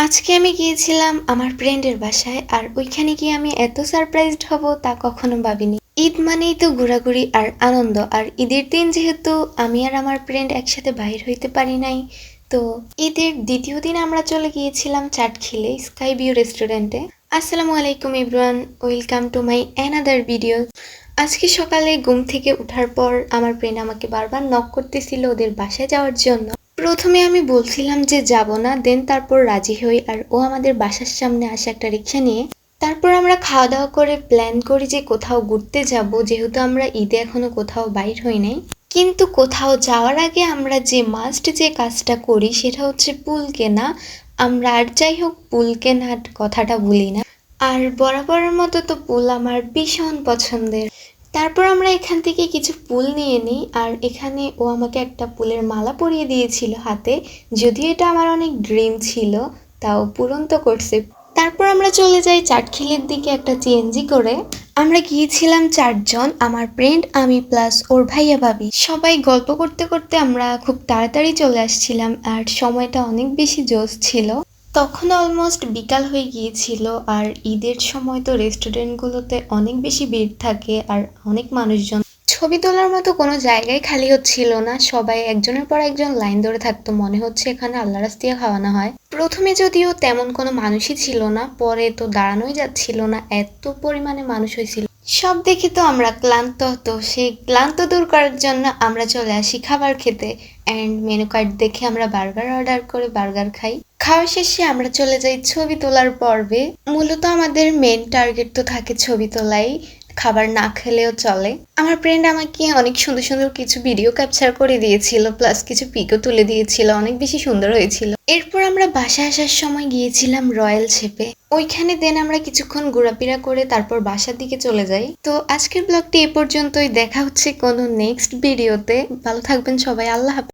আজকে আমি গিয়েছিলাম আমার ফ্রেন্ডের বাসায় আর ওইখানে গিয়ে আমি এত সারপ্রাইজড হব তা কখনো ভাবিনি। ঈদ মানেই তো ঘোরাঘুরি আর আনন্দ, আর ঈদের দিন যেহেতু আমি আর আমার ফ্রেন্ড একসাথে বাইর হইতে পারি নাই, তো ঈদের দ্বিতীয় দিন আমরা চলে গিয়েছিলাম চাটখিলে স্কাই ভিউ রেস্টুরেন্টে। আসসালামু আলাইকুম everyone, welcome to my another video. আজকে সকালে ঘুম থেকে ওঠার পর আমার ফ্রেন্ড আমাকে বারবার নক করতেছিল ওদের বাসায় যাওয়ার জন্য। প্রথমে আমি বলছিলাম যে যাব না, দেন তারপর রাজি হই আর ও আমাদের বাসার সামনে আসে একটা রিক্সা নিয়ে। তারপর আমরা খাওয়া দাওয়া করে প্ল্যান করি যে কোথাও ঘুরতে যাব, যেহেতু আমরা ঈদে এখনো কোথাও বাইর হই নাই। কিন্তু কোথাও যাওয়ার আগে আমরা যে মাস্ট যে কাজটা করি সেটা হচ্ছে পুল কেনা। আমরা আর যাই হোক পুল কেনার কথাটা ভুলি না, আর বরাবরের মতো তো পুল আমার ভীষণ পছন্দের। তারপর আমরা এখান থেকে কিছু ফুল নিয়ে নিই, আর এখানে ও আমাকে একটা ফুলের মালা পরিয়ে দিয়েছিল হাতে। যদিও এটা আমার অনেক ড্রিম ছিল, তাও পূরণ তো করছে। তারপর আমরা চলে যাই চাটখিলের দিকে একটা সিএনজি করে। আমরা গিয়েছিলাম 4 জন, আমার ফ্রেন্ড, আমি প্লাস ওর ভাইয়া ভাবি। সবাই গল্প করতে করতে আমরা খুব তাড়াতাড়ি চলে আসছিলাম, আর সময়টা অনেক বেশি জোশ ছিল। তখন অলমোস্ট বিকাল হয়ে গিয়েছিল, আর ঈদের সময় তো রেস্টুরেন্টগুলোতে অনেক বেশি ভিড় থাকে আর অনেক মানুষজন। ছবি তোলার মতো কোনো জায়গায় খালি হচ্ছিল না, সবাই একজনের পর একজন লাইন ধরে থাকতো, মনে হচ্ছে এখানে আল্লাহ রাস্তিয়া খাওয়ানো হয়। প্রথমে যদিও তেমন কোনো মানুষই ছিল না, পরে তো দাঁড়ানোই যাচ্ছিল না, এত পরিমাণে মানুষ হয়েছিল। সব দেখে তো আমরা ক্লান্ত, তো সেই ক্লান্ত দূর করার জন্য আমরা চলে আসি খাবার খেতে। অ্যান্ড মেনু কার্ড দেখে আমরা বার্গার অর্ডার করে বার্গার খাই। খাওয়া শেষে আমরা চলে যাই ছবি তোলার পর্বে। মূলত আমাদের মেন টার্গেট তো থাকে ছবি তোলাই, খাবার না খেলেও চলে। আমার ফ্রেন্ড আমাকে অনেক সুন্দর সুন্দর কিছু ভিডিও ক্যাপচার করে দিয়েছিল, প্লাস কিছু পিকও তুলে দিয়েছিল, অনেক বেশি সুন্দর হয়েছিল। এরপর আমরা বাসায় আসার সময় গিয়েছিলাম রয়্যাল শেপে। ওইখানে দেন আমরা কিছুক্ষণ ঘোরাফেরা করে তারপর বাসার দিকে চলে যাই। তো আজকের ব্লগটি এ পর্যন্তই, দেখা হচ্ছে কোনো নেক্সট ভিডিওতে। ভালো থাকবেন সবাই, আল্লাহ হাফেজ।